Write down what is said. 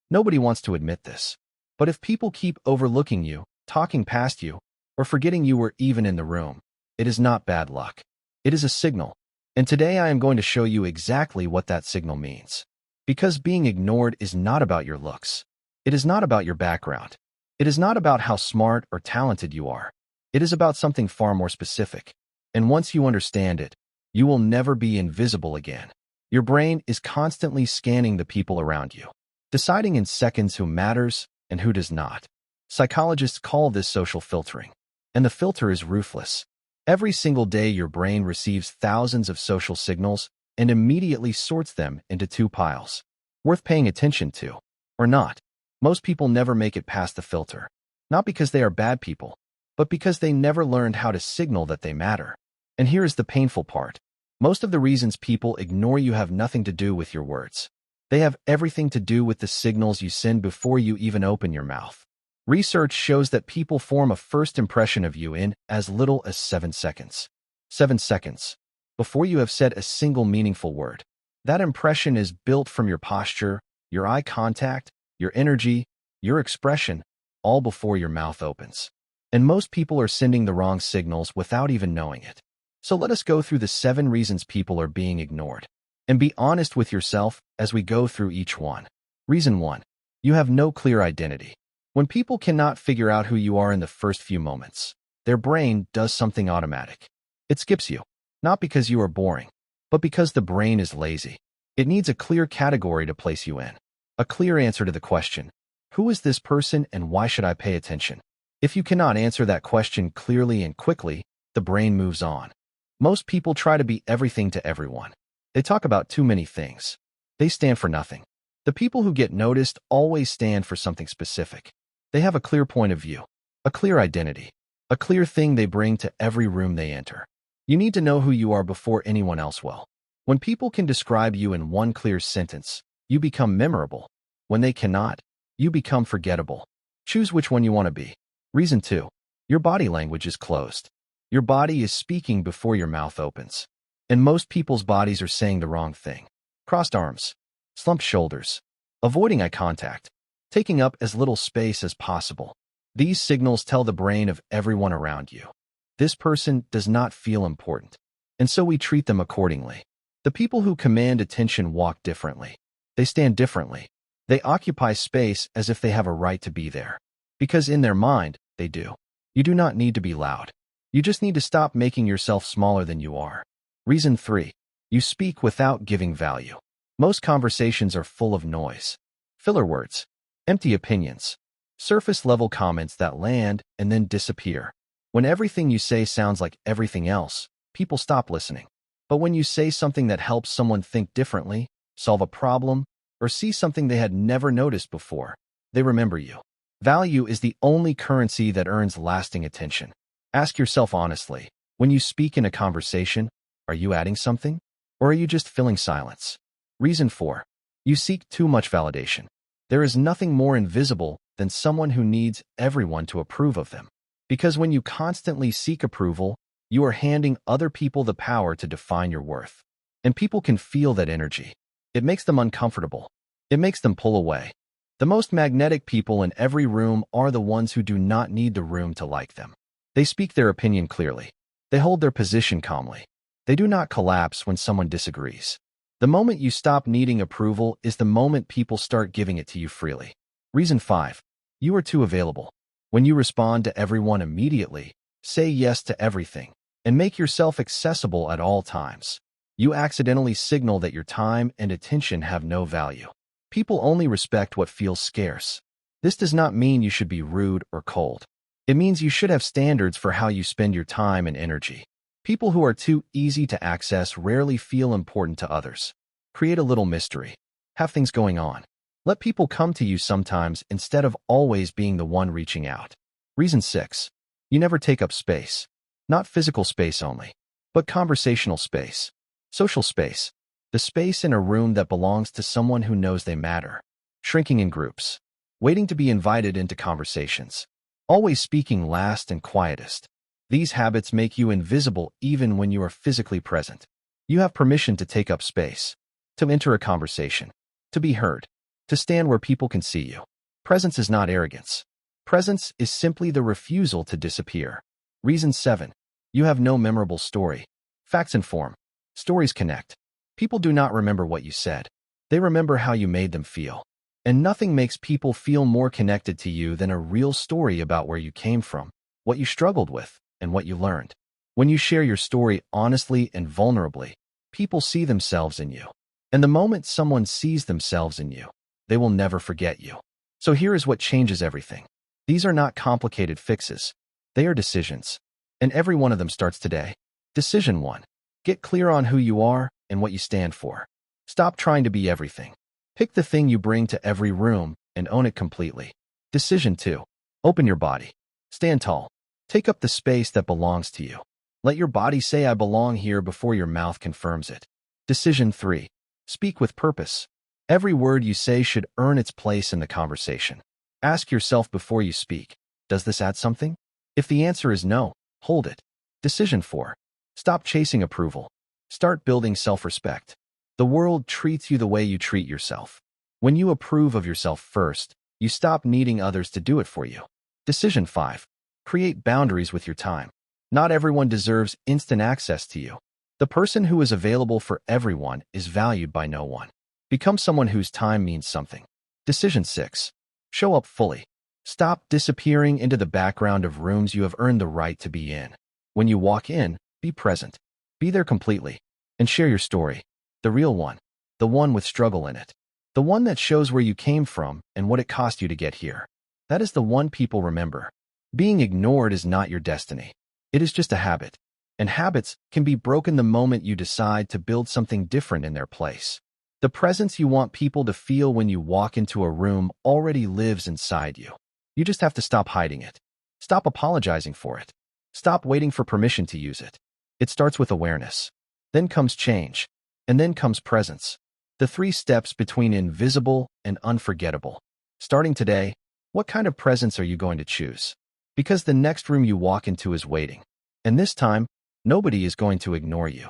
Nobody wants to admit this. But if people keep overlooking you, talking past you, or forgetting you were even in the room, it is not bad luck. It is a signal. And today I am going to show you exactly what that signal means. Because being ignored is not about your looks. It is not about your background. It is not about how smart or talented you are. It is about something far more specific. And once you understand it, you will never be invisible again. Your brain is constantly scanning the people around you, deciding in seconds who matters and who does not. Psychologists call this social filtering. And the filter is ruthless. Every single day your brain receives thousands of social signals and immediately sorts them into two piles, worth paying attention to, or not. Most people never make it past the filter, not because they are bad people, but because they never learned how to signal that they matter. And here is the painful part. Most of the reasons people ignore you have nothing to do with your words. They have everything to do with the signals you send before you even open your mouth. Research shows that people form a first impression of you in as little as 7 seconds. 7 seconds. Before you have said a single meaningful word. That impression is built from your posture, your eye contact, your energy, your expression, all before your mouth opens. And most people are sending the wrong signals without even knowing it. So let us go through the 7 reasons people are being ignored. And be honest with yourself as we go through each one. Reason 1. You have no clear identity. When people cannot figure out who you are in the first few moments, their brain does something automatic. It skips you, not because you are boring, but because the brain is lazy. It needs a clear category to place you in. A clear answer to the question, who is this person and why should I pay attention? If you cannot answer that question clearly and quickly, the brain moves on. Most people try to be everything to everyone. They talk about too many things. They stand for nothing. The people who get noticed always stand for something specific. They have a clear point of view, a clear identity, a clear thing they bring to every room they enter. You need to know who you are before anyone else will. When people can describe you in one clear sentence, you become memorable. When they cannot, you become forgettable. Choose which one you want to be. Reason 2. Your body language is closed. Your body is speaking before your mouth opens. And most people's bodies are saying the wrong thing. Crossed arms, slumped shoulders, avoiding eye contact, taking up as little space as possible. These signals tell the brain of everyone around you. This person does not feel important, and so we treat them accordingly. The people who command attention walk differently. They stand differently. They occupy space as if they have a right to be there. Because in their mind, they do. You do not need to be loud. You just need to stop making yourself smaller than you are. Reason 3. You speak without giving value. Most conversations are full of noise. Filler words. Empty opinions. Surface-level comments that land and then disappear. When everything you say sounds like everything else, people stop listening. But when you say something that helps someone think differently, solve a problem, or see something they had never noticed before, they remember you. Value is the only currency that earns lasting attention. Ask yourself honestly, when you speak in a conversation, are you adding something? Or are you just filling silence? Reason 4. You seek too much validation. There is nothing more invisible than someone who needs everyone to approve of them. Because when you constantly seek approval, you are handing other people the power to define your worth. And people can feel that energy. It makes them uncomfortable. It makes them pull away. The most magnetic people in every room are the ones who do not need the room to like them. They speak their opinion clearly. They hold their position calmly. They do not collapse when someone disagrees. The moment you stop needing approval is the moment people start giving it to you freely. Reason 5. You are too available. When you respond to everyone immediately, say yes to everything, and make yourself accessible at all times, you accidentally signal that your time and attention have no value. People only respect what feels scarce. This does not mean you should be rude or cold. It means you should have standards for how you spend your time and energy. People who are too easy to access rarely feel important to others. Create a little mystery. Have things going on. Let people come to you sometimes instead of always being the one reaching out. Reason 6. You never take up space. Not physical space only, but conversational space. Social space. The space in a room that belongs to someone who knows they matter. Shrinking in groups. Waiting to be invited into conversations. Always speaking last and quietest. These habits make you invisible even when you are physically present. You have permission to take up space, to enter a conversation, to be heard. To stand where people can see you. Presence is not arrogance. Presence is simply the refusal to disappear. Reason 7. You have no memorable story. Facts inform. Stories connect. People do not remember what you said. They remember how you made them feel. And nothing makes people feel more connected to you than a real story about where you came from, what you struggled with, and what you learned. When you share your story honestly and vulnerably, people see themselves in you. And the moment someone sees themselves in you, they will never forget you. So here is what changes everything. These are not complicated fixes. They are decisions. And every one of them starts today. Decision 1. Get clear on who you are and what you stand for. Stop trying to be everything. Pick the thing you bring to every room and own it completely. Decision 2. Open your body. Stand tall. Take up the space that belongs to you. Let your body say, "I belong here," before your mouth confirms it. Decision 3. Speak with purpose. Every word you say should earn its place in the conversation. Ask yourself before you speak, does this add something? If the answer is no, hold it. Decision 4. Stop chasing approval. Start building self-respect. The world treats you the way you treat yourself. When you approve of yourself first, you stop needing others to do it for you. Decision 5. Create boundaries with your time. Not everyone deserves instant access to you. The person who is available for everyone is valued by no one. Become someone whose time means something. Decision 6. Show up fully. Stop disappearing into the background of rooms you have earned the right to be in. When you walk in, be present. Be there completely. And share your story. The real one. The one with struggle in it. The one that shows where you came from and what it cost you to get here. That is the one people remember. Being ignored is not your destiny. It is just a habit. And habits can be broken the moment you decide to build something different in their place. The presence you want people to feel when you walk into a room already lives inside you. You just have to stop hiding it. Stop apologizing for it. Stop waiting for permission to use it. It starts with awareness. Then comes change. And then comes presence. The 3 steps between invisible and unforgettable. Starting today, what kind of presence are you going to choose? Because the next room you walk into is waiting. And this time, nobody is going to ignore you.